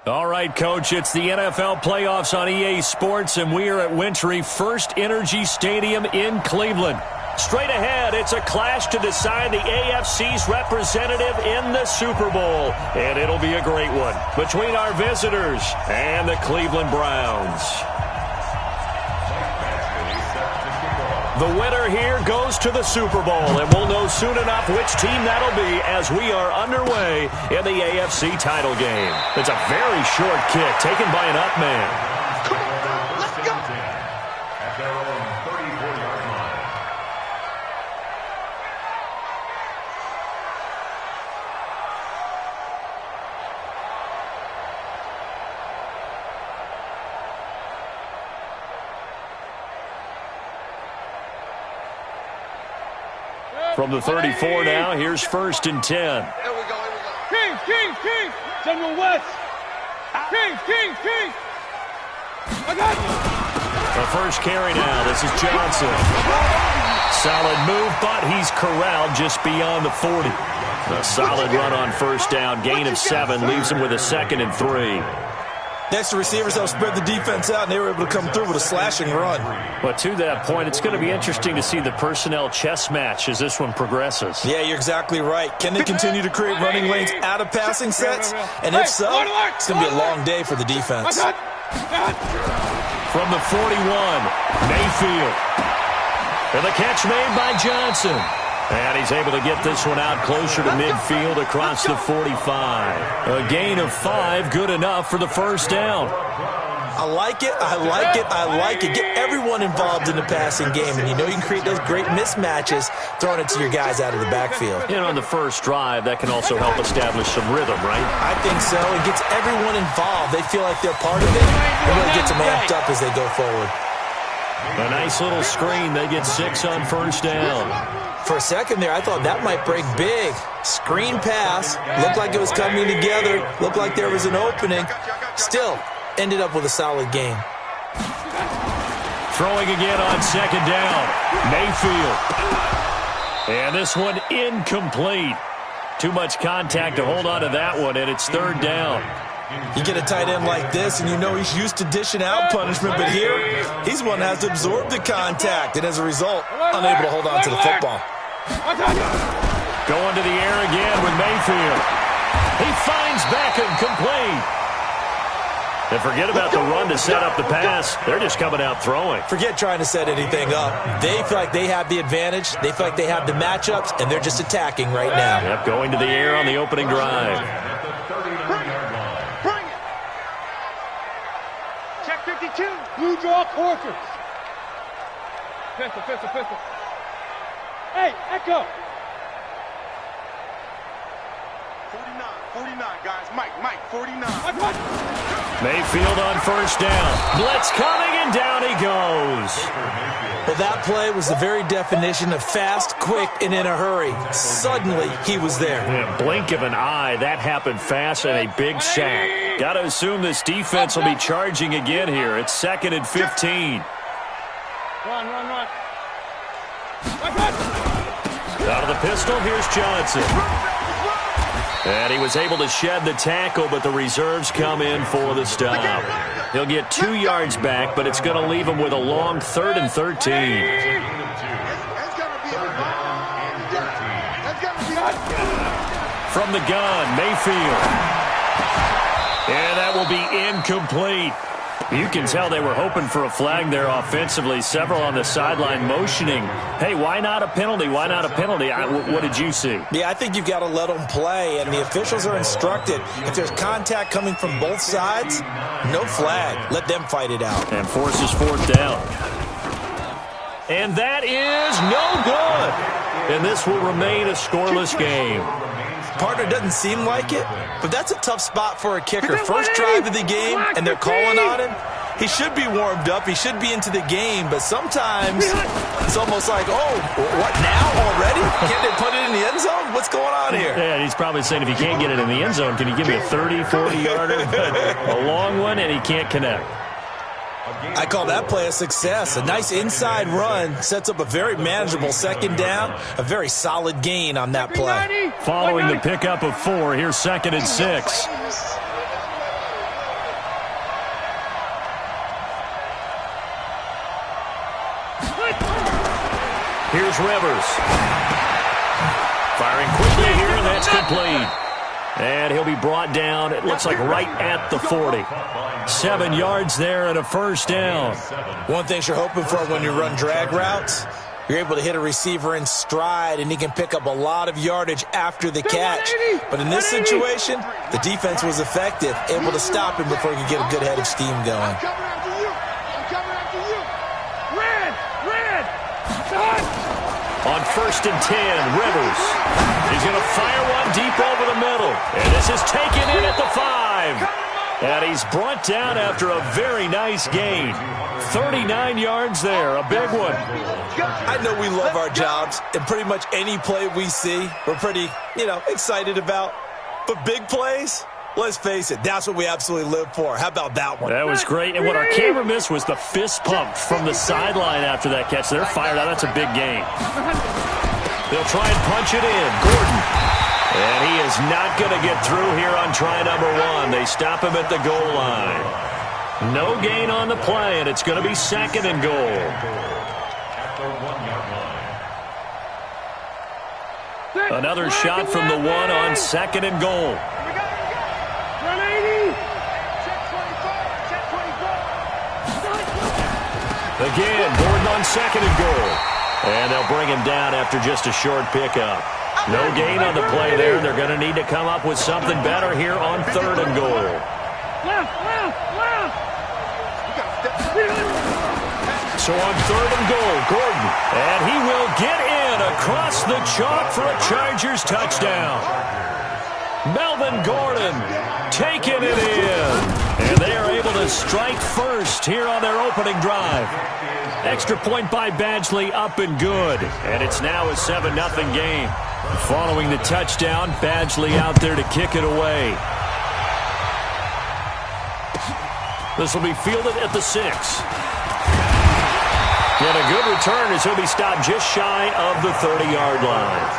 All right, Coach, it's the NFL playoffs on EA Sports, and we are at Wintry First Energy Stadium in Cleveland. Straight ahead, it's a clash to decide the AFC's representative in the Super Bowl, and it'll be a great one between our visitors and the Cleveland Browns. The winner here goes to the Super Bowl, and we'll know soon enough which team that'll be as we are underway in the AFC title game. It's a very short kick taken by an up man. Come on, let's go. At their own 34-yard line. From the 34 now, here's 1st and 10. Here we go. Kings. General West. Kings. I got you. The first carry now. This is Johnson. Solid move, but he's corralled just beyond the 40. A solid run on first down. Gain of 7 leaves him with a 2nd and 3. Next, the receivers helped spread the defense out, and they were able to come through with a slashing run. But to that point, it's going to be interesting to see the personnel chess match as this one progresses. Yeah, you're exactly right. Can they continue to create running lanes out of passing sets? And if so, it's going to be a long day for the defense. From the 41, Mayfield. And the catch made by Johnson. And he's able to get this one out closer to midfield across the 45. A gain of 5, good enough for the first down. I like it. Get everyone involved in the passing game, and you know you can create those great mismatches throwing it to your guys out of the backfield. And on the first drive, that can also help establish some rhythm, right? I think so. It gets everyone involved. They feel like they're part of it. It really gets them amped up as they go forward. A nice little screen. They get 6 on first down. For a second there, I thought that might break big. Screen pass. Looked like it was coming together. Looked like there was an opening. Still, ended up with a solid game. Throwing again on 2nd down. Mayfield. And this one incomplete. Too much contact to hold on to that one, and it's 3rd down. You get a tight end like this, and you know he's used to dishing out punishment, but here, he's one that has to absorb the contact, and as a result, unable to hold on to the football. Going to the air again with Mayfield. He finds Beckham complete. And forget about the run to set up the pass. They're just coming out throwing. Forget trying to set anything up. They feel like they have the advantage. They feel like they have the matchups, and they're just attacking right now. Yep, going to the air on the opening drive. Bring it. Check 52. Blue draw quarters. Pistol. Hey, Echo. 49, guys. Mike, 49. Mayfield on first down. Blitz coming, and down he goes. Well, that play was the very definition of fast, quick, and in a hurry. Suddenly, he was there. In a blink of an eye, that happened fast and a big sack. Got to assume this defense will be charging again here. It's 2nd and 15. Run. Out of the pistol, here's Johnson. And he was able to shed the tackle, but the reserves come in for the stop. He'll get 2 yards back, but it's going to leave him with a long 3rd and 13. From the gun, Mayfield. And that will be incomplete. You can tell they were hoping for a flag there offensively. Several on the sideline motioning. Hey, why not a penalty? Why not a penalty? What did you see? Yeah, I think you've got to let them play, and the officials are instructed. If there's contact coming from both sides, no flag. Let them fight it out. And forces 4th down. And that is no good. And this will remain a scoreless game. Partner doesn't seem like it, but that's a tough spot for a kicker. First drive of the game, and they're calling on him. He should be warmed up. He should be into the game, but sometimes it's almost like, oh, what now already? Can't they put it in the end zone? What's going on here? Yeah, he's probably saying if you can't get it in the end zone, can you give me a 30, 40-yarder? A long one, and he can't connect. I call that play a success. A nice inside run sets up a very manageable 2nd down. A very solid gain on that play. Following the pickup of 4, here's 2nd and 6. Here's Rivers. Firing quickly here, and that's complete. And he'll be brought down, it looks like right at the 40. 7 yards there and a first down. One thing you're hoping for when you run drag routes, you're able to hit a receiver in stride, and he can pick up a lot of yardage after the catch. But in this situation, the defense was effective, able to stop him before he could get a good head of steam going. I'm coming after you. I'm coming after you. Red! On 1st and 10, Rivers. He's going to fire one deep over the middle. And this is taken in at the 5. And he's brought down after a very nice gain. 39 yards there, a big one. I know we love our jobs, and pretty much any play we see, we're pretty, excited about. But big plays, let's face it, that's what we absolutely live for. How about that one? That was great. And what our camera missed was the fist pump from the sideline after that catch. They're fired out. That's a big gain. They'll try and punch it in. Gordon. And he is not going to get through here on try number 1. They stop him at the goal line. No gain on the play, and it's going to be 2nd and goal. Another shot from the 1 on 2nd and goal. 180! Again, Gordon on 2nd and goal. And they'll bring him down after just a short pickup. No gain on the play there. They're going to need to come up with something better here on 3rd and goal. Left! So on 3rd and goal, Gordon. And he will get in across the chalk for a Chargers touchdown. Melvin Gordon taking it in. And they are able to strike first here on their opening drive. Extra point by Badgley, up and good. And it's now a 7-0 game. Following the touchdown, Badgley out there to kick it away. This will be fielded at the 6. And a good return as he'll be stopped just shy of the 30-yard line.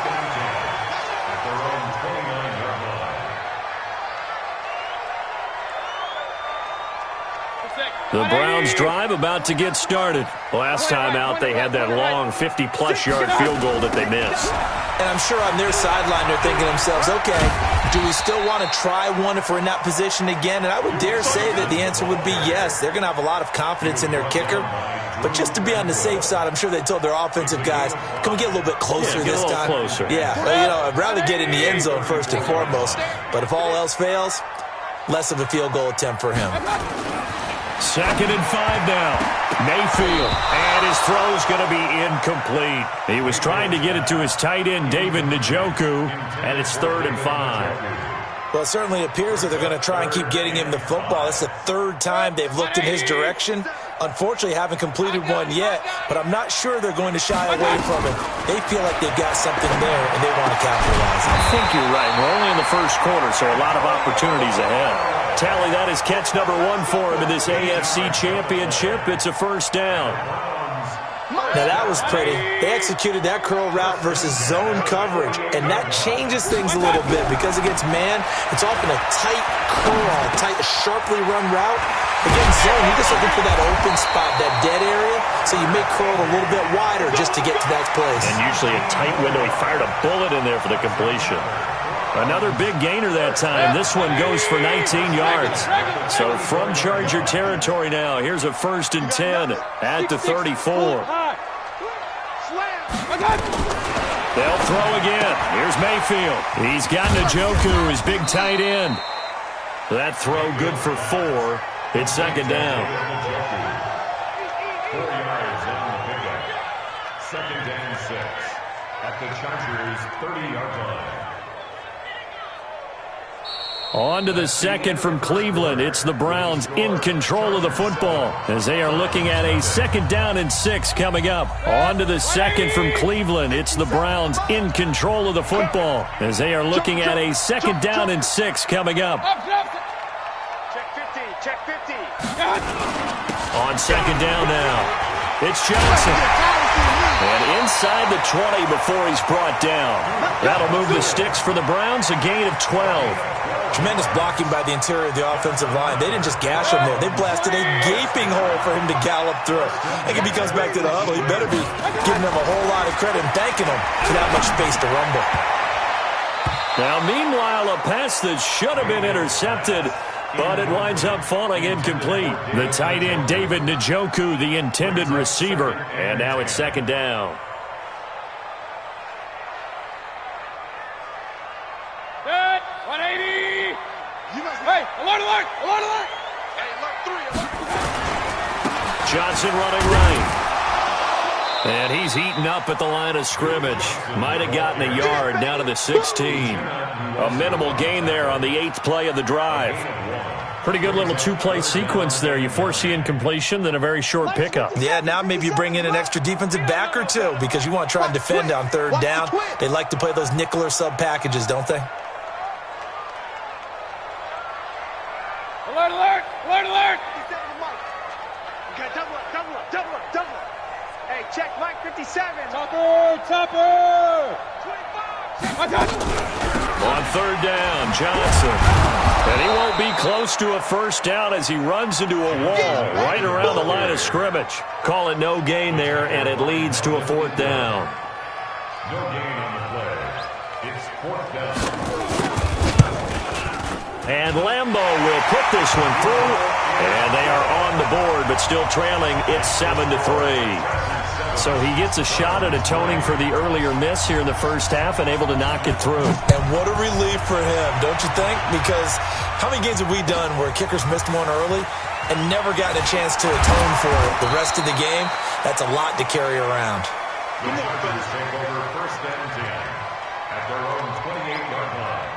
The Browns drive about to get started. Last time out, they had that long 50-plus yard field goal that they missed. And I'm sure on their sideline they're thinking to themselves, okay, do we still want to try one if we're in that position again? And I would dare say that the answer would be yes. They're going to have a lot of confidence in their kicker. But just to be on the safe side, I'm sure they told their offensive guys, can we get a little bit closer this time? Closer. Yeah, I'd rather get in the end zone first and foremost. But if all else fails, less of a field goal attempt for him. 2nd and 5 now. Mayfield. And his throw is going to be incomplete. He was trying to get it to his tight end, David Njoku, and it's 3rd and 5. Well, it certainly appears that they're going to try and keep getting him the football. That's the 3rd time they've looked in his direction. Unfortunately, haven't completed one yet, but I'm not sure they're going to shy away from it. They feel like they've got something there, and they want to capitalize on it. I think you're right. We're only in the first quarter, so a lot of opportunities ahead. Tally, that is catch number 1 for him in this AFC Championship. It's a first down. Now, that was pretty. They executed that curl route versus zone coverage, and that changes things a little bit because against man, it's often a tight curl, a sharply run route. Against zone, you're just looking for that open spot, that dead area, so you may curl it a little bit wider just to get to that place. And usually a tight window. He fired a bullet in there for the completion. Another big gainer that time. This one goes for 19 yards. So from Charger territory now, here's a 1st and 10 at the 34. They'll throw again. Here's Mayfield. He's got Njoku, his big tight end. That throw good for 4. It's 2nd down. 4 yards on the pickup. 2nd and 6 at the Chargers' 30-yard line. On to the 2nd from Cleveland. It's the Browns in control of the football as they are looking at a 2nd down and 6 coming up. On to the 2nd from Cleveland. It's the Browns in control of the football as they are looking at a 2nd down and 6 coming up. Check 50. On 2nd down now. It's Johnson. And inside the 20 before he's brought down. That'll move the sticks for the Browns, a gain of 12. Tremendous blocking by the interior of the offensive line. They didn't just gash him there. They blasted a gaping hole for him to gallop through. I think if he comes back to the huddle, he better be giving them a whole lot of credit and thanking them for that much space to rumble. Now, meanwhile, a pass that should have been intercepted, but it winds up falling incomplete. The tight end, David Njoku, the intended receiver. And now it's second down. Set, 180. Hey, alert, alert, alert, alert. Hey, alert 3, alert. Johnson running right. And he's eaten up at the line of scrimmage. Might have gotten a yard down to the 16. A minimal gain there on the 8th play of the drive. Pretty good little two-play sequence there. You force the incompletion, then a very short pickup. Yeah, now maybe you bring in an extra defensive back or two because you want to try and defend on third down. They like to play those nickel or sub packages, don't they? Alert, alert, alert, alert. Okay, double up, double up, double up, double up. Hey, check Mike 57. Topper, topper. 25. I got you. On third down, Johnson. And he won't be close to a first down as he runs into a wall right around the line of scrimmage. Call it no gain there, and it leads to a fourth down. No gain on the play. It's fourth down. And Lambeau will put this one through, and they are on the board, but still trailing. It's 7-3. So he gets a shot at atoning for the earlier miss here in the first half and able to knock it through. And what a relief for him, don't you think? Because how many games have we done where kickers missed one early and never gotten a chance to atone for it the rest of the game? That's a lot to carry around. The Chargers take over first and 10 at their own 28-yard line.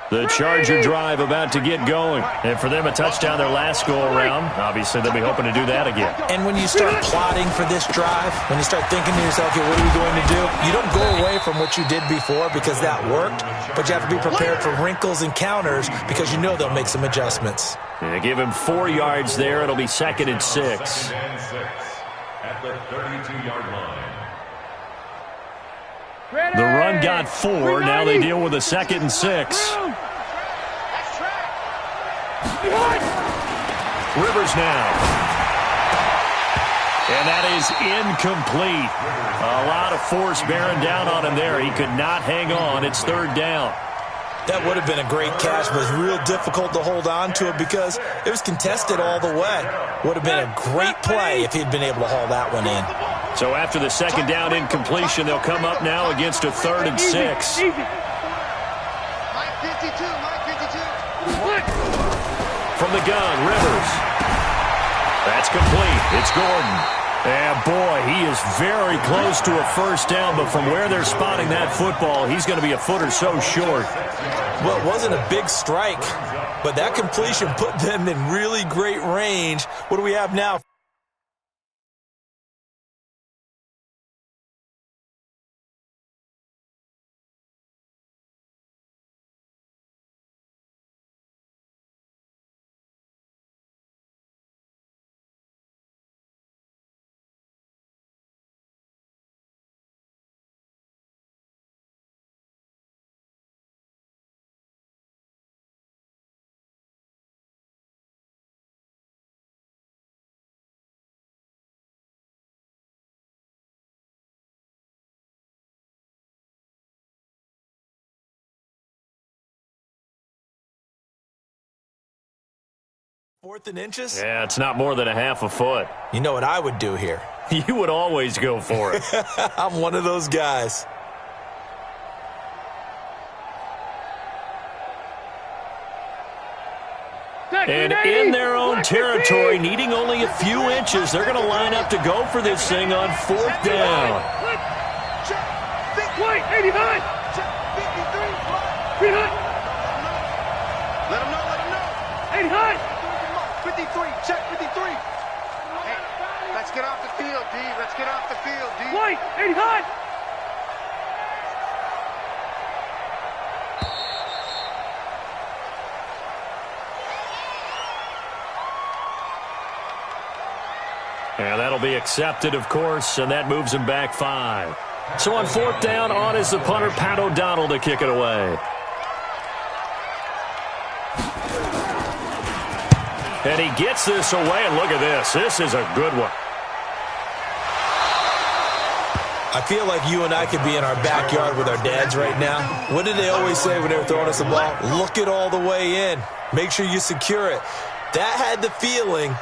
The Charger drive about to get going. And for them, a touchdown their last go-around. Obviously, they'll be hoping to do that again. And when you start plotting for this drive, when you start thinking to yourself, okay, what are we going to do? You don't go away from what you did before because that worked, but you have to be prepared for wrinkles and counters because you know they'll make some adjustments. And they give him 4 yards there. It'll be 2nd and 6. Second and 6 at the 32-yard line. The run got 4. Now they deal with a 2nd and 6. Rivers now. And that is incomplete. A lot of force bearing down on him there. He could not hang on. It's third down. That would have been a great catch, but it was real difficult to hold on to it because it was contested all the way. Would have been a great play if he'd been able to haul that one in. So after the second down incompletion, they'll come up now against a 3rd and 6. Mike 52, Mike 52. From the gun, Rivers. That's complete. It's Gordon. And boy, he is very close to a first down, but from where they're spotting that football, he's going to be a foot or so short. Well, it wasn't a big strike, but that completion put them in really great range. What do we have now? Fourth and inches? Yeah, it's not more than a half a foot. You know what I would do here? You would always go for it. I'm one of those guys. And in their own territory, needing only a few inches, they're going to line up to go for this thing on 4th down. Wait, 89. Behind. Let him know, let him know. 89. 53, check 53. Hey, let's get off the field, D. Let's get off the field, D. Wait, 89. And that'll be accepted, of course, and that moves him back 5. So on 4th down, on is the punter, Pat O'Donnell, to kick it away. And he gets this away, and look at this. This is a good one. I feel like you and I could be in our backyard with our dads right now. What did they always say when they were throwing us the ball? Look it all the way in. Make sure you secure it. That had the feeling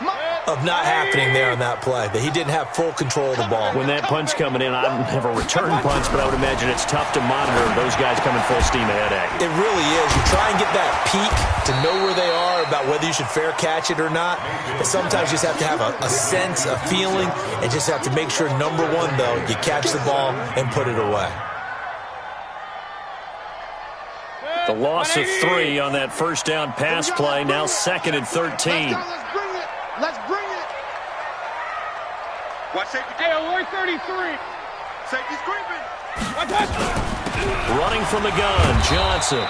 of not happening there on that play, that he didn't have full control of the ball. When that punch coming in, I don't have a return punch, but I would imagine it's tough to monitor those guys coming full steam ahead at you. It really is. You try and get that peek to know where they are, about whether you should fair catch it or not. But sometimes you just have to have a sense, a feeling, and just have to make sure, number one, though, you catch the ball and put it away. The loss of 3 on that first down pass play, now 2nd and 13. Let's bring it. Watch safety. Hey, alert 33. Safety's creeping. Watch out. Running from the gun, Johnson.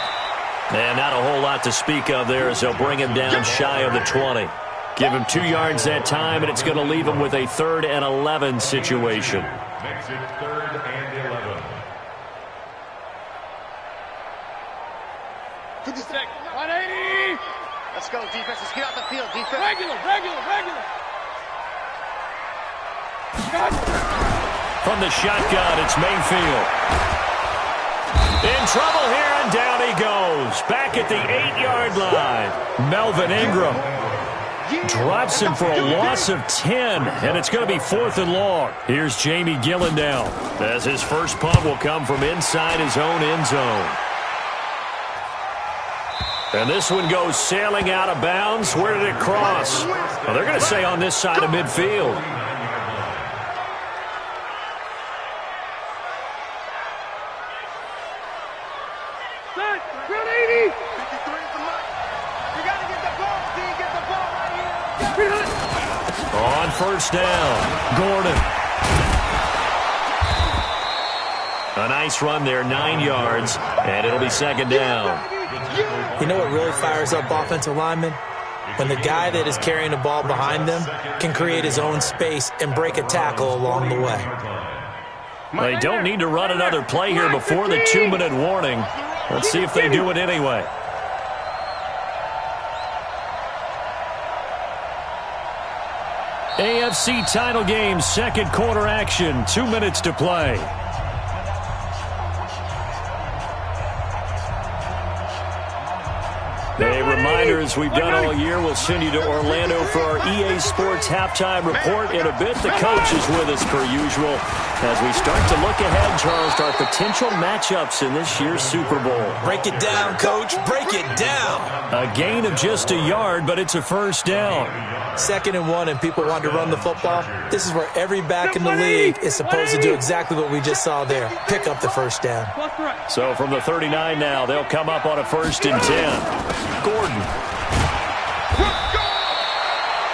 And not a whole lot to speak of there as they'll bring him down shy of the 20. Give him 2 yards that time, and it's going to leave him with a 3rd and 11 situation. Makes it 3rd and 11. 180. Let's go, defense. Let's get out the field, defense. Regular. From the shotgun, it's Mayfield. In trouble here, and down he goes. Back at the 8-yard line. Melvin Ingram drops him for a loss of 10, and it's going to be 4th and long. Here's Jamie Gillen down, as his first punt will come from inside his own end zone. And this one goes sailing out of bounds. Where did it cross? Well, they're going to say on this side of midfield. Set. 180. 53 is the mark. You got to get the ball, D. Get the ball right here. On first down, Gordon. A nice run there, 9 yards, and it'll be 2nd down. You know what really fires up offensive linemen? When the guy that is carrying the ball behind them can create his own space and break a tackle along the way. They don't need to run another play here before the 2-minute warning. Let's see if they do it anyway. AFC title game, 2nd quarter action, 2 minutes to play. A reminder, as we've done all year, we'll send you to Orlando for our EA Sports halftime report. In a bit, the coach is with us per usual as we start to look ahead, Charles, to our potential matchups in this year's Super Bowl. Break it down, Coach. Break it down. A gain of just a yard, but it's a first down. 2nd and 1, and people want to run the football. This is where every back in the league is supposed to do exactly what we just saw there. Pick up the first down. So from the 39 now, they'll come up on a 1st and 10. Gordon.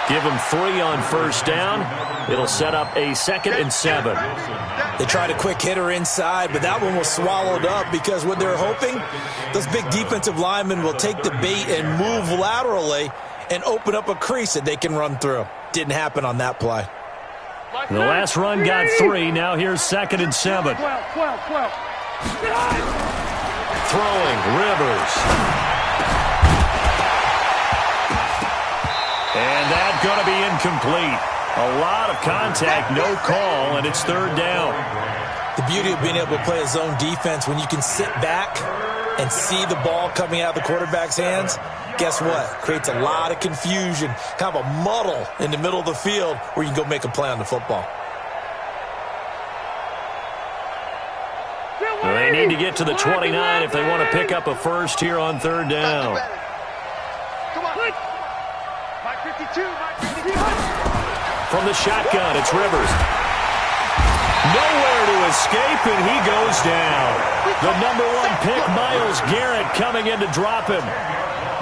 Give him 3 on first down. It'll set up a 2nd and 7. They tried a quick hitter inside, but that one was swallowed up because what they're hoping, those big defensive linemen will take the bait and move laterally and open up a crease that they can run through. Didn't happen on that play. The last run got 3. Now here's 2nd and 7. 12. Throwing, Rivers. And that's going to be incomplete. A lot of contact, no call, and it's 3rd down. The beauty of being able to play a zone defense, when you can sit back and see the ball coming out of the quarterback's hands, guess what? Creates a lot of confusion, kind of a muddle in the middle of the field where you can go make a play on the football. Well, they need to get to the 29 if they want to pick up a first here on 3rd down. Come on. My 52. From the shotgun, it's Rivers. Nowhere to escape, and he goes down. The number 1 pick, Myles Garrett, coming in to drop him.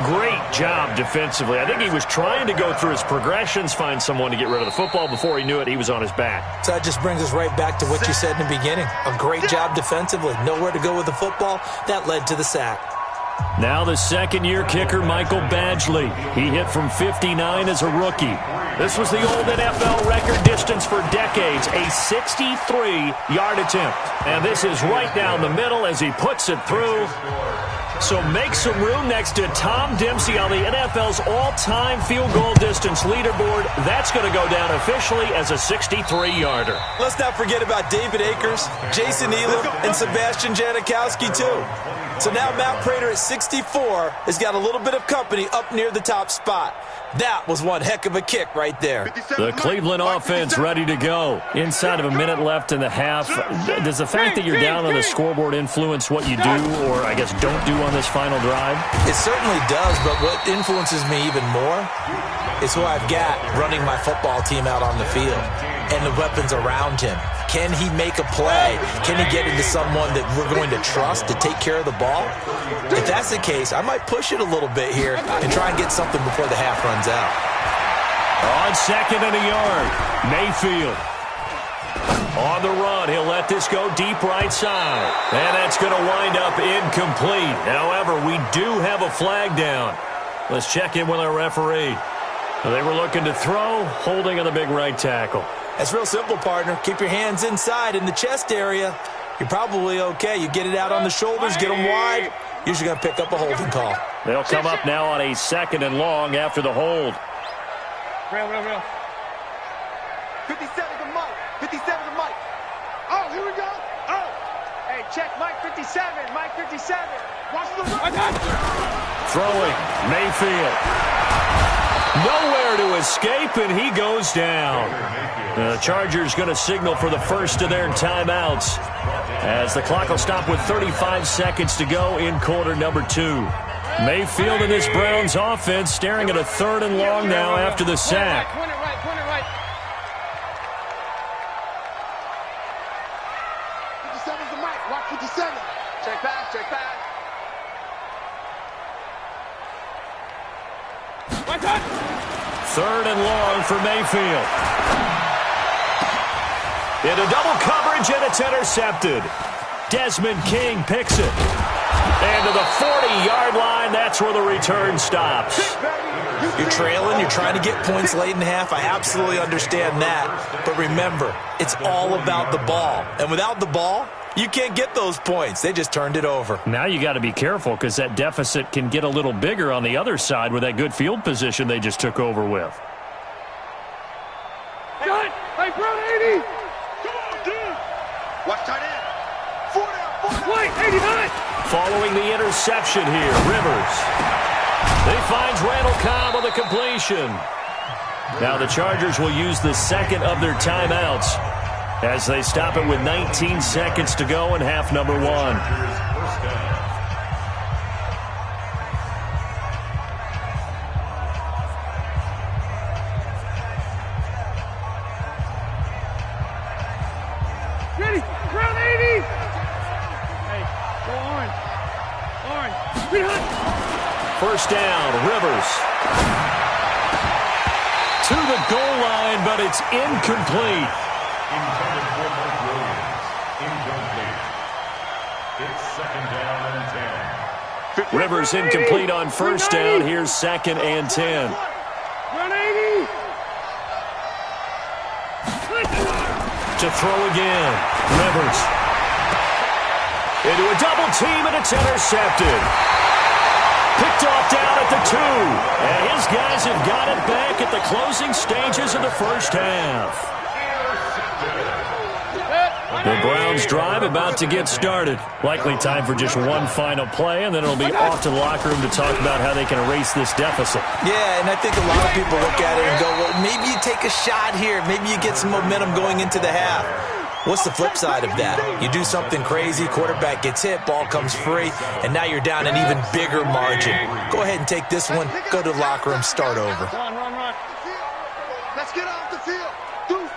Great job defensively. I think he was trying to go through his progressions, find someone to get rid of the football. Before he knew it, he was on his back. So that just brings us right back to what you said in the beginning. A great job defensively. Nowhere to go with the football. That led to the sack. Now the second-year kicker, Michael Badgley. He hit from 59 as a rookie. This was the old NFL record distance for decades, a 63-yard attempt. And this is right down the middle as he puts it through. So make some room next to Tom Dempsey on the NFL's all-time field goal distance leaderboard. That's going to go down officially as a 63-yarder. Let's not forget about David Akers, Jason Elam, and Sebastian Janikowski, too. So now Matt Prater at 64 has got a little bit of company up near the top spot. That was one heck of a kick right there. The Cleveland offense ready to go. Inside of a minute left in the half. Does the fact that you're down on the scoreboard influence what you do or, I guess, don't do on this final drive? It certainly does, but what influences me even more is who I've got running my football team out on the field and the weapons around him. Can he make a play? Can he get into someone that we're going to trust to take care of the ball? If that's the case, I might push it a little bit here and try and get something before the half runs out. On second and a yard, Mayfield. On the run, he'll let this go deep right side. And that's going to wind up incomplete. However, we do have a flag down. Let's check in with our referee. They were looking to throw, holding on the big right tackle. That's real simple, partner. Keep your hands inside in the chest area. You're probably okay. You get it out on the shoulders, get them wide. Usually going to pick up a holding call. They'll come up now on a second and long after the hold. Real. 57 to Mike. 57 to Mike. Oh, here we go. Oh. Hey, check Mike 57. Mike 57. Watch the run. Throwing. Mayfield. Nowhere to escape, and he goes down. The Chargers going to signal for the first of their timeouts as the clock will stop with 35 seconds to go in quarter number 2. Mayfield and this Browns offense staring at a third and long now after the sack. Point it right. 57's the Mike. Watch 57. Check back. Third and long for Mayfield. Into double coverage, and it's intercepted. Desmond King picks it. And to the 40-yard line, that's where the return stops. You're trailing, you're trying to get points late in the half. I absolutely understand that. But remember, it's all about the ball. And without the ball, you can't get those points. They just turned it over. Now you got to be careful because that deficit can get a little bigger on the other side with that good field position they just took over with. Cut! Hey, Brown 80! Watch tight end. 4 down. Wait, 89! Following the interception here, Rivers. He finds Randall Cobb on the completion. Now the Chargers will use the second of their timeouts as they stop it with 19 seconds to go in half number 1. Ready? Brown 80! Hey, go orange. First down, Rivers. To the goal line, but it's incomplete. Intended for Mike Williams. Incomplete. It's second down and 10. Rivers incomplete on first down. Here's second and 10. Brown 80! To throw again, Rivers. Into a double team, and it's intercepted. Picked off down at the 2. And his guys have got it back at the closing stages of the first half. The Browns drive about to get started. Likely time for just one final play, and then it'll be off to the locker room to talk about how they can erase this deficit. Yeah, and I think a lot of people look at it and go, well, maybe you take a shot here. Maybe you get some momentum going into the half. What's the flip side of that? You do something crazy, quarterback gets hit, ball comes free, and now you're down an even bigger margin. Go ahead and take this one, go to the locker room, start over. Run. Let's get off the field. Deuce.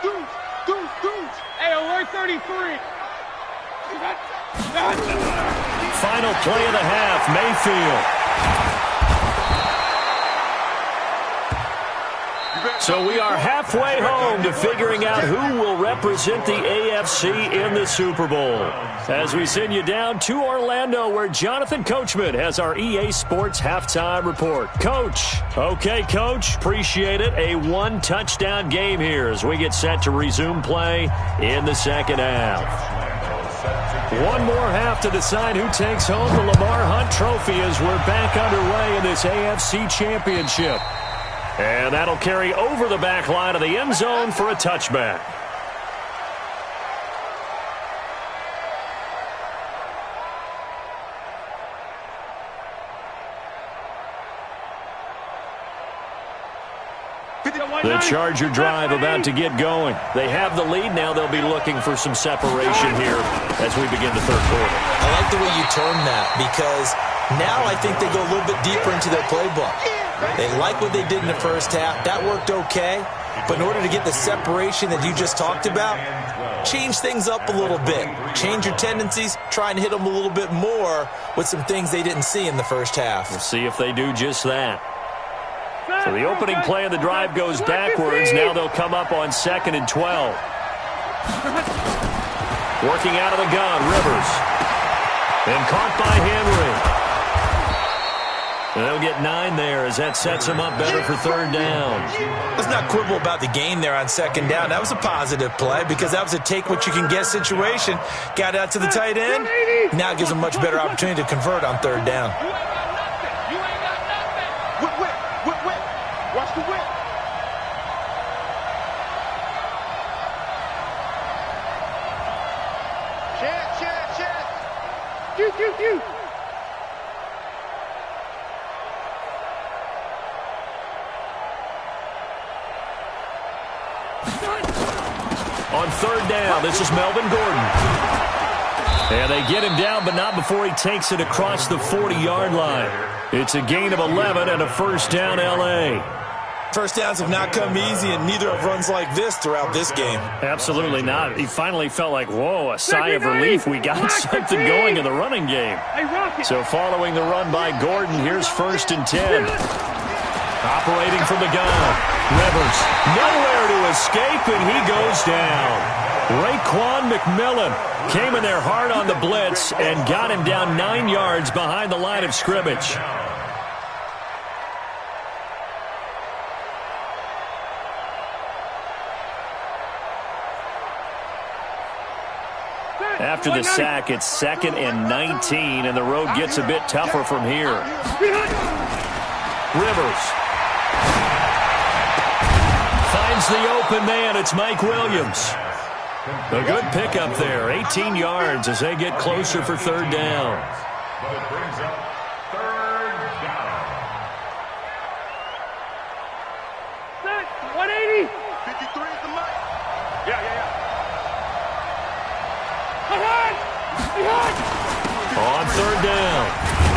Hey, alert 33. Final play of the half, Mayfield. So we are halfway home to figuring out who will represent the AFC in the Super Bowl. As we send you down to Orlando, where Jonathan Coachman has our EA Sports Halftime Report. Coach. Okay, Coach. Appreciate it. A one-touchdown game here as we get set to resume play in the second half. One more half to decide who takes home the Lamar Hunt Trophy as we're back underway in this AFC Championship. And that'll carry over the back line of the end zone for a touchback. The Charger drive about to get going. They have the lead. Now they'll be looking for some separation here as we begin the third quarter. I like the way you term that because now I think they go a little bit deeper into their playbook. They like what they did in the first half. That worked okay. But in order to get the separation that you just talked about, change things up a little bit. Change your tendencies. Try and hit them a little bit more with some things they didn't see in the first half. We'll see if they do just that. So the opening play of the drive goes backwards. Now they'll come up on 2nd and 12. Working out of the gun, Rivers. And caught by Henry. They'll get 9 there as that sets them up better for third down. Let's not quibble about the gain there on 2nd down. That was a positive play because that was a take-what-you-can-get situation. Got out to the tight end. Now it gives them a much better opportunity to convert on 3rd down. Watch the whip. Check. Q. On 3rd down, this is Melvin Gordon. And they get him down, but not before he takes it across the 40-yard line. It's a gain of 11 and a first down, L.A. First downs have not come easy, and neither have runs like this throughout this game. Absolutely not. He finally felt like, whoa, a sigh of relief. We got something going in the running game. So following the run by Gordon, here's 1st and 10. Operating from the gun. Rivers, nowhere to escape, and he goes down. Raekwon McMillan came in there hard on the blitz and got him down 9 yards behind the line of scrimmage. After the sack, it's 2nd and 19, and the road gets a bit tougher from here. Rivers finds the open man. It's Mike Williams. A good pickup there. 18 yards as they get closer for 3rd down. But it brings up 3rd down. 180. 53 is the mic. On 3rd down,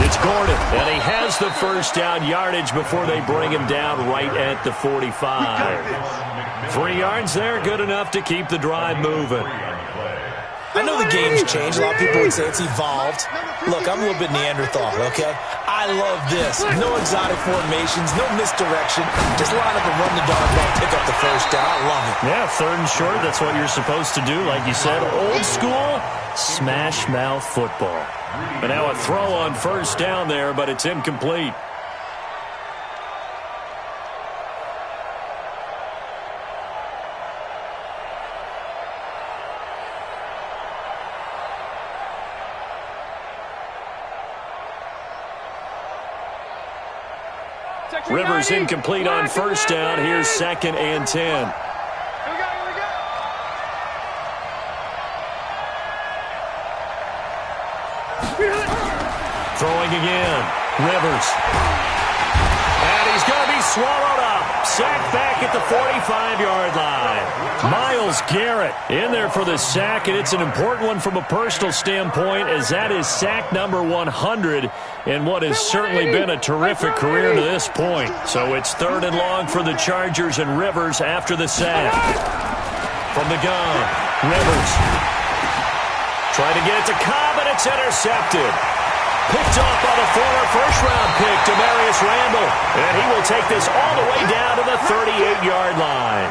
it's Gordon, and he has the first down yardage before they bring him down right at the 45. 3 yards there, good enough to keep the drive moving. I know the game's changed. A lot of people would say it's evolved. Look, I'm a little bit Neanderthal, okay? I love this. No exotic formations, no misdirection. Just line up and run the dog, pick up the first down. I love it. Yeah, 3rd and short, that's what you're supposed to do. Like you said, old school, smash mouth football. But now a throw on 1st down there, but it's incomplete. Rivers incomplete on 1st down. Here's 2nd and 10. Here we go. Throwing again. Rivers. And he's going to be swallowed up. Sacked back at the 45-yard line. Myles Garrett in there for the sack, and it's an important one from a personal standpoint as that is sack number 100 in what has certainly been a terrific career to this point. So it's 3rd and long for the Chargers, and Rivers after the sack. From the gun, Rivers trying to get it to Cobb, and it's intercepted. Picked off by the former first-round pick, Demarius Randall. And he will take this all the way down to the 38-yard line.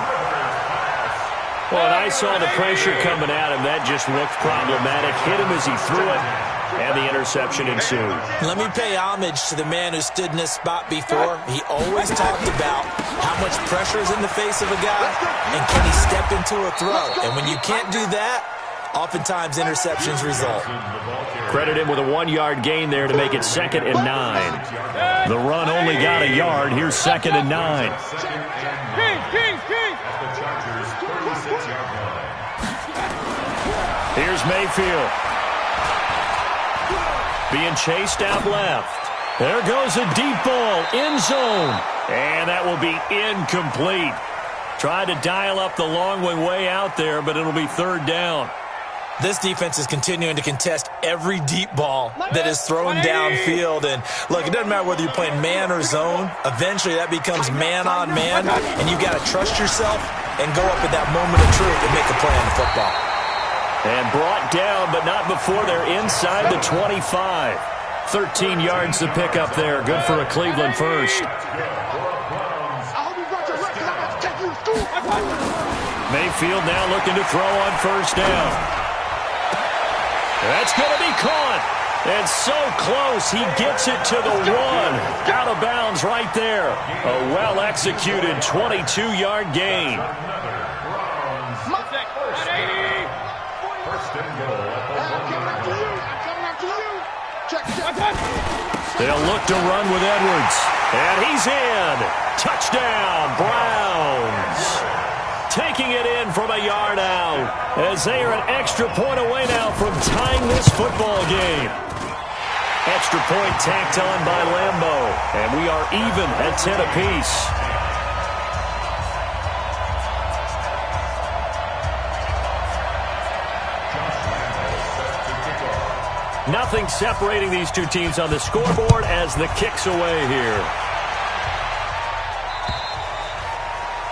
Well, and I saw the pressure coming at him. That just looked problematic. Hit him as he threw it, and the interception ensued. Let me pay homage to the man who stood in this spot before. He always talked about how much pressure is in the face of a guy, and can he step into a throw. And when you can't do that, oftentimes interceptions result. Credit him with a 1-yard gain there to make it 2nd and 9. The run only got a yard. Here's 2nd and 9. Here's Mayfield. Being chased out left. There goes a deep ball, end zone. And that will be incomplete. Tried to dial up the long way out there, but it'll be 3rd down. This defense is continuing to contest every deep ball that is thrown downfield. And, look, it doesn't matter whether you're playing man or zone. Eventually, that becomes man-on-man, and you got to trust yourself and go up at that moment of truth and make a play on the football. And brought down, but not before they're inside the 25. 13 yards to pick up there. Good for a Cleveland first. Mayfield now looking to throw on 1st down. That's going to be caught. And so close, he gets it to the 1. Out of bounds right there. A well-executed 22-yard gain. They'll look to run with Edwards. And he's in. Touchdown, Browns. Taking it in from a yard out as they are an extra point away now from tying this football game. Extra point tacked on by Lambeau. And we are even at 10 apiece. Nothing separating these two teams on the scoreboard as the kick's away here.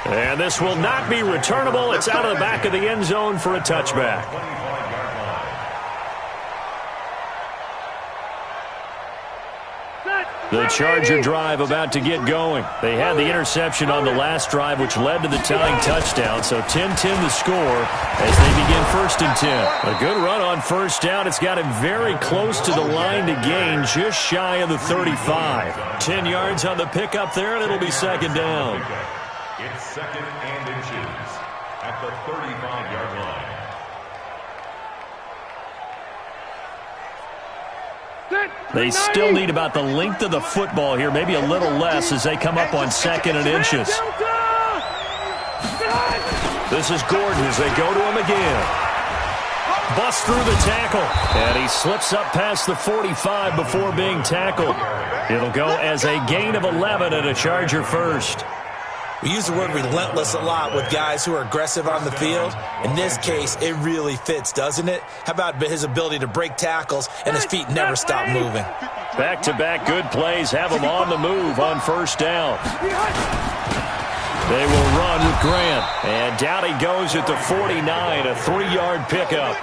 And this will not be returnable. It's out of the back of the end zone for a touchback. The Charger drive about to get going. They had the interception on the last drive, which led to the tying touchdown. So 10-10 the score as they begin 1st and 10. A good run on 1st down. It's got him very close to the line to gain, just shy of the 35. 10 yards on the pickup there, and it'll be 2nd down. It's 2nd and inches at the 35-yard line. They still need about the length of the football here, maybe a little less as they come up on 2nd and inches. This is Gordon as they go to him again. Busts through the tackle, and he slips up past the 45 before being tackled. It'll go as a gain of 11 and a Charger first. We use the word relentless a lot with guys who are aggressive on the field. In this case, it really fits, doesn't it? How about his ability to break tackles and his feet never stop moving? Back-to-back good plays have him on the move on 1st down. They will run with Grant. And down he goes at the 49, a 3-yard pickup.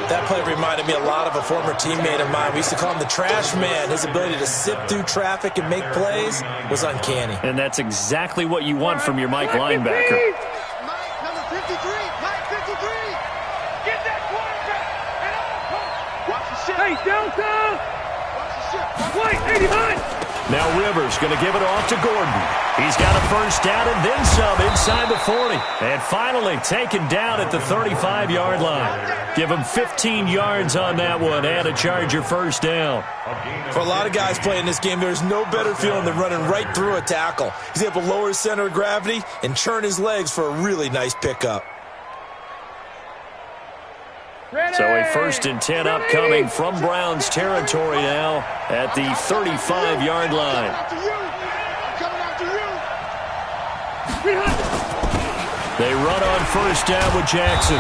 That play reminded me a lot of a former teammate of mine. We used to call him the trash man. His ability to sift through traffic and make plays was uncanny. And that's exactly what you want from your Mike linebacker. Mike, number 53. Mike, 53. Get that quarterback. Watch the ship. Hey, Delta. Watch the ship. White, 89. Now Rivers going to give it off to Gordon. He's got a 1st down and then some inside the 40. And finally taken down at the 35-yard line. Give him 15 yards on that one and a Charger 1st down. For a lot of guys playing this game, there's no better feeling than running right through a tackle. He's able to lower his center of gravity and churn his legs for a really nice pickup. So a 1st and 10 upcoming from Browns territory now at the 35-yard line. They run on 1st down with Jackson.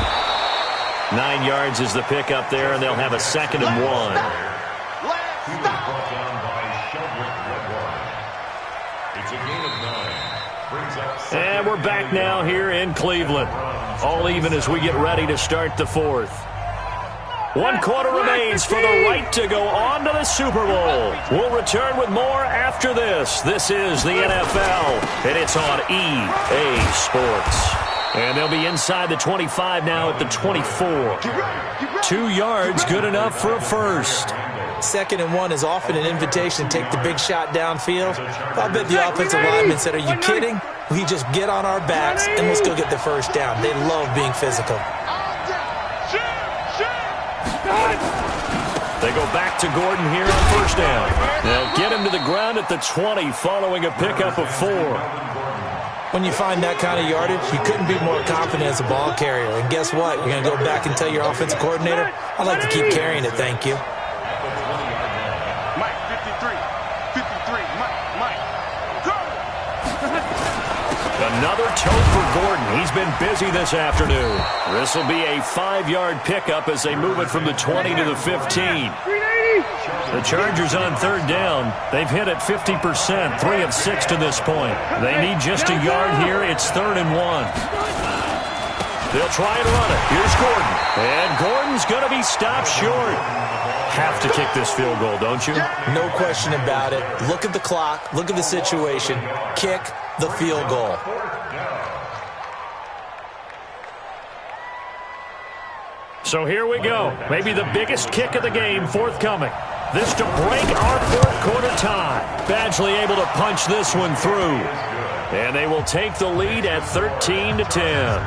9 yards is the pickup there, and they'll have a 2nd and 1. And we're back now here in Cleveland. All even as we get ready to start the 4th. 1 quarter remains for the right to go on to the Super Bowl. We'll return with more after this. This is the NFL, and it's on EA Sports. And they'll be inside the 25 now at the 24. 2 yards, good enough for a first. 2nd and 1 is often an invitation to take the big shot downfield. I bet the offensive lineman said, are you kidding? We just get on our backs and let's go get the first down. They love being physical. They go back to Gordon here on first down. They'll get him to the ground at the 20 following a pickup of 4. When you find that kind of yardage, you couldn't be more confident as a ball carrier. And guess what? You're going to go back and tell your offensive coordinator, I'd like to keep carrying it, thank you. Mike, 53. 53. Mike. Go! Another toe for Gordon. He's been busy this afternoon. This will be a 5-yard pickup as they move it from the 20 to the 15. The Chargers on 3rd down. They've hit at 50%, 3 of 6 to this point. They need just a yard here. It's 3rd and 1. They'll try and run it. Here's Gordon. And Gordon's going to be stopped short. Have to kick this field goal, don't you? No question about it. Look at the clock. Look at the situation. Kick the field goal. So here we go. Maybe the biggest kick of the game forthcoming. This to break our 4th quarter tie. Badgley able to punch this one through. And they will take the lead at 13-10.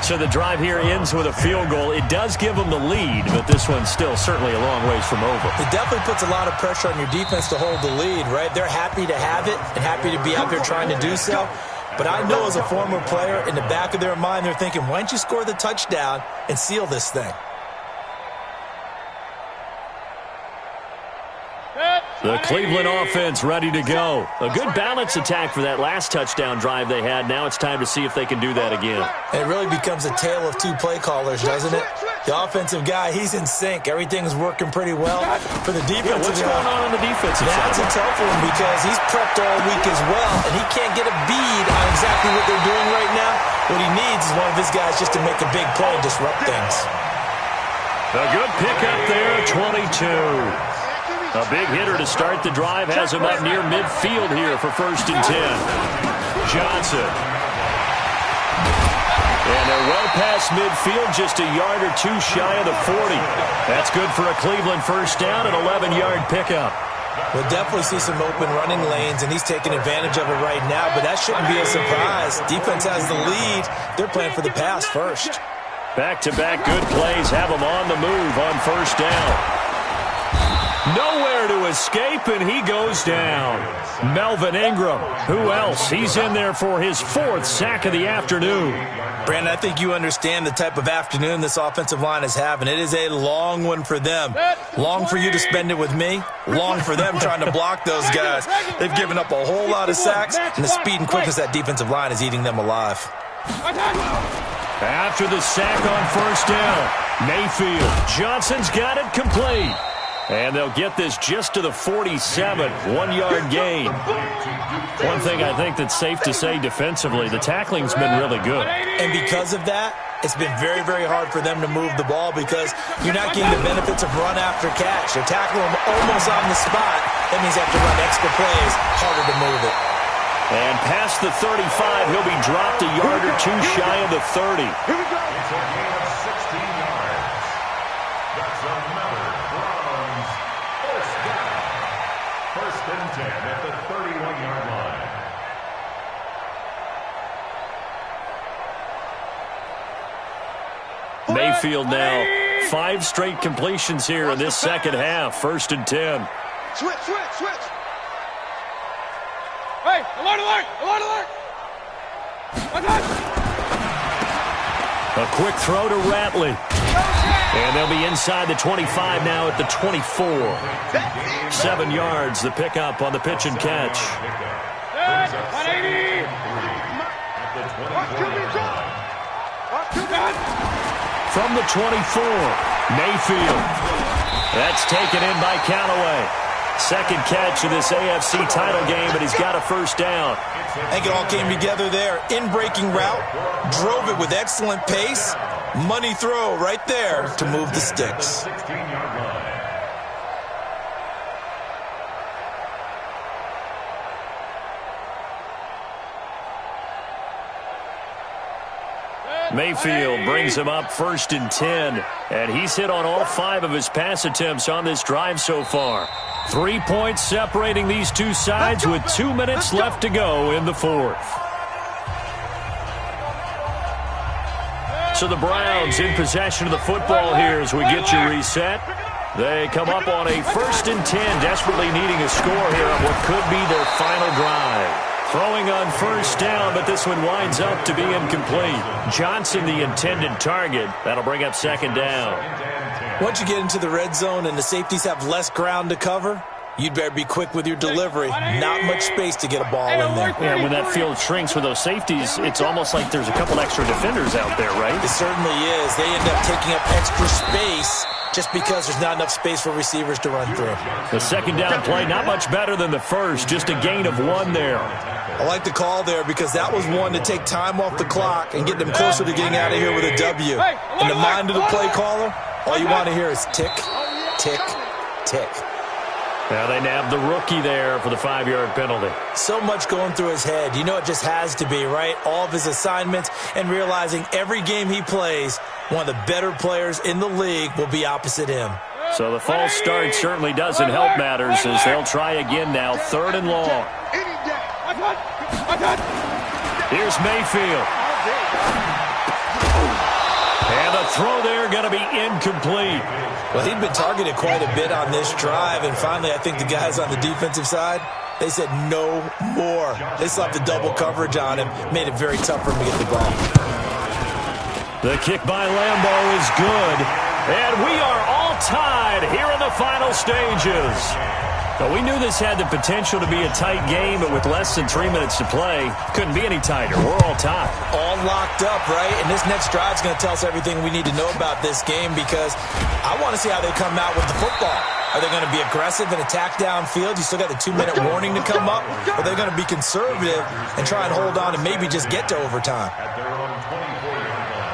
So the drive here ends with a field goal. It does give them the lead, but this one's still certainly a long ways from over. It definitely puts a lot of pressure on your defense to hold the lead, right? They're happy to have it and happy to be out there trying to do so. But I know as a former player, in the back of their mind, they're thinking, why don't you score the touchdown and seal this thing? The Cleveland offense ready to go. A good balance attack for that last touchdown drive they had. Now it's time to see if they can do that again. And it really becomes a tale of 2 play callers, doesn't it? The offensive guy, he's in sync. Everything's working pretty well. For the defensive what's going on the defensive side? That's a tough one because he's prepped all week as well, and he can't get a bead on exactly what they're doing right now. What he needs is one of his guys just to make a big play and disrupt things. A good pickup there, 22. A big hitter to start the drive has him up near midfield here for 1st and 10. Johnson. And they're well past midfield, just a yard or 2 shy of the 40. That's good for a Cleveland first down, an 11-yard pickup. We'll definitely see some open running lanes, and he's taking advantage of it right now, but that shouldn't be a surprise. Defense has the lead. They're playing for the pass first. Back-to-back good plays have them on the move on first down. Nowhere to escape, and he goes down. Melvin Ingram. Who else? He's in there for his 4th sack of the afternoon. Brandon, I think you understand the type of afternoon this offensive line is having. It is a long one for them. Long for you to spend it with me. Long for them trying to block those guys. They've given up a whole lot of sacks, and the speed and quickness of that defensive line is eating them alive. After the sack on first down, Mayfield. Johnson's got it complete. And they'll get this just to the 47, 1-yard gain. One thing I think that's safe to say defensively, the tackling's been really good. And because of that, it's been very, very hard for them to move the ball because you're not getting the benefits of run after catch. They're tackling them almost on the spot. That means they have to run extra plays, harder to move it. And past the 35, he'll be dropped a yard or 2 shy of the 30. It's a gain of 16 yards. That's another Browns first down. 1st and 10 at the 31-yard line. Mayfield now, 5 straight completions here in this second half. 1st and 10. Switch. Hey, alert! A quick throw to Ratley. And they'll be inside the 25 now at the 24. 7 yards, the pickup on the pitch and catch. 180. From the 24, Mayfield. That's taken in by Callaway. Second catch of this AFC title game, but he's got a first down. I think it all came together there. In-breaking route, drove it with excellent pace, Money throw right there to move the sticks. 16-yard line. Mayfield brings him up 1st and 10, and he's hit on all 5 of his pass attempts on this drive so far. 3 points separating these two sides with 2 minutes left to go in the 4th. So the Browns in possession of the football here as we get you reset. They come up on a 1st and 10, desperately needing a score here on what could be their final drive. Throwing on 1st down, but this one winds up to be incomplete. Johnson, the intended target. That'll bring up 2nd down. Once you get into the red zone and the safeties have less ground to cover, you'd better be quick with your delivery. Not much space to get a ball in there. Yeah, when that field shrinks with those safeties, it's almost like there's a couple extra defenders out there, right? It certainly is. They end up taking up extra space just because there's not enough space for receivers to run through. The 2nd down play, not much better than the 1st, just a gain of 1 there. I like the call there because that was one to take time off the clock and get them closer to getting out of here with a W. In the mind of the play caller, all you want to hear is tick, tick, tick. Now they nabbed the rookie there for the 5-yard penalty. So much going through his head. You know it just has to be, right? All of his assignments and realizing every game he plays, one of the better players in the league will be opposite him. So the false start certainly doesn't help matters as they'll try again now, 3rd and long. Here's Mayfield. And the throw there going to be incomplete. Well, he'd been targeted quite a bit on this drive, and finally I think the guys on the defensive side, they said no more. They slapped the double coverage on him, made it very tough for him to get the ball. The kick by Lambeau is good, and we are all tied here in the final stages. But we knew this had the potential to be a tight game, but with less than 3 minutes to play, couldn't be any tighter. We're all tied. All locked up, right? And this next drive is going to tell us everything we need to know about this game because I want to see how they come out with the football. Are they going to be aggressive and attack downfield? You still got the 2-minute warning to come up? Or are they going to be conservative and try and hold on and maybe just get to overtime? At their own 24-yard line.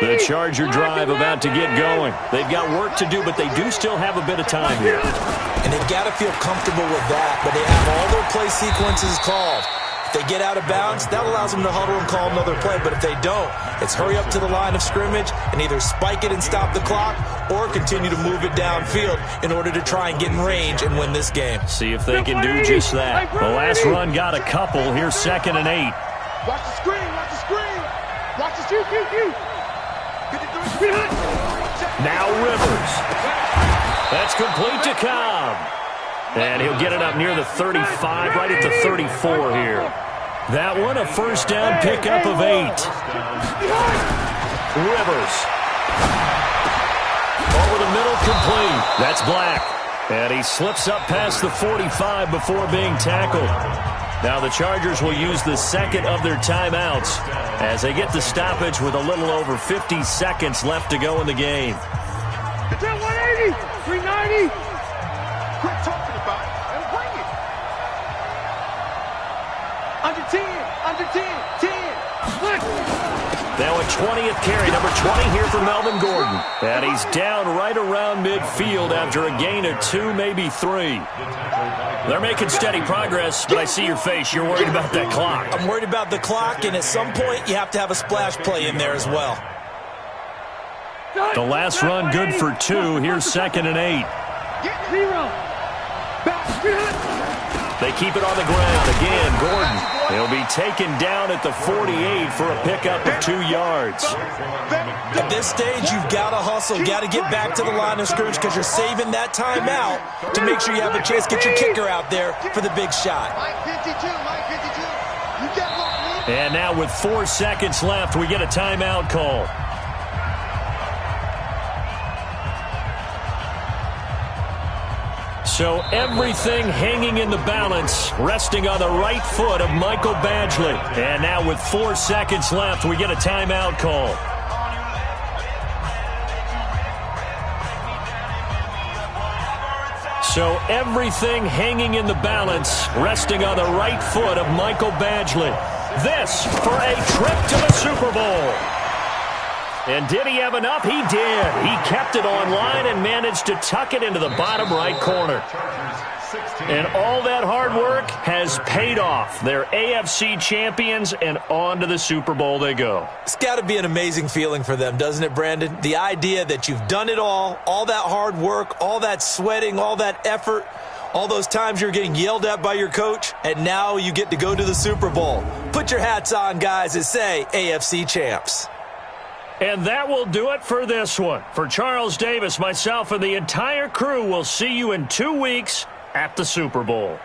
The Charger drive about to get going. They've got work to do, but they do still have a bit of time here. And they've got to feel comfortable with that, but they have all their play sequences called. If they get out of bounds, that allows them to huddle and call another play, but if they don't, it's hurry up to the line of scrimmage and either spike it and stop the clock or continue to move it downfield in order to try and get in range and win this game. See if they can do just that. The last run got a couple. Here's 2nd and 8. Watch the screen, watch the screen. Watch the shoot. Now Rivers. That's complete to Cobb. And he'll get it up near the 35, right at the 34 here. That one, a 1st down pickup of 8. Rivers. Over the middle, complete. That's Black. And he slips up past the 45 before being tackled. Now the Chargers will use the 2nd of their timeouts as they get the stoppage with a little over 50 seconds left to go in the game. It's at 180, 390. Quit talking about it and bring it. Under 10, 10. Now a 20th carry, number 20 here for Melvin Gordon. And he's down right around midfield after a gain of 2, maybe 3. They're making steady progress, but I see your face. You're worried about that clock. I'm worried about the clock, and at some point, you have to have a splash play in there as well. The last run good for 2. Here's 2nd and 8. They keep it on the ground. Again, Gordon. He'll be taken down at the 48 for a pickup of 2 yards. At this stage, you've got to hustle. Got to get back to the line of scrimmage because you're saving that timeout to make sure you have a chance to get your kicker out there for the big shot. And now with 4 seconds left, we get a timeout call. So everything hanging in the balance, resting on the right foot of Michael Badgley. And now with 4 seconds left, we get a timeout call. So everything hanging in the balance, resting on the right foot of Michael Badgley. This for a trip to the Super Bowl. And did he have enough? He did. He kept it online and managed to tuck it into the bottom right corner. And all that hard work has paid off. They're AFC champions, and on to the Super Bowl they go. It's got to be an amazing feeling for them, doesn't it, Brandon? The idea that you've done it all that hard work, all that sweating, all that effort, all those times you're getting yelled at by your coach, and now you get to go to the Super Bowl. Put your hats on, guys, and say AFC champs. And that will do it for this one. For Charles Davis, myself, and the entire crew, we'll see you in 2 weeks at the Super Bowl.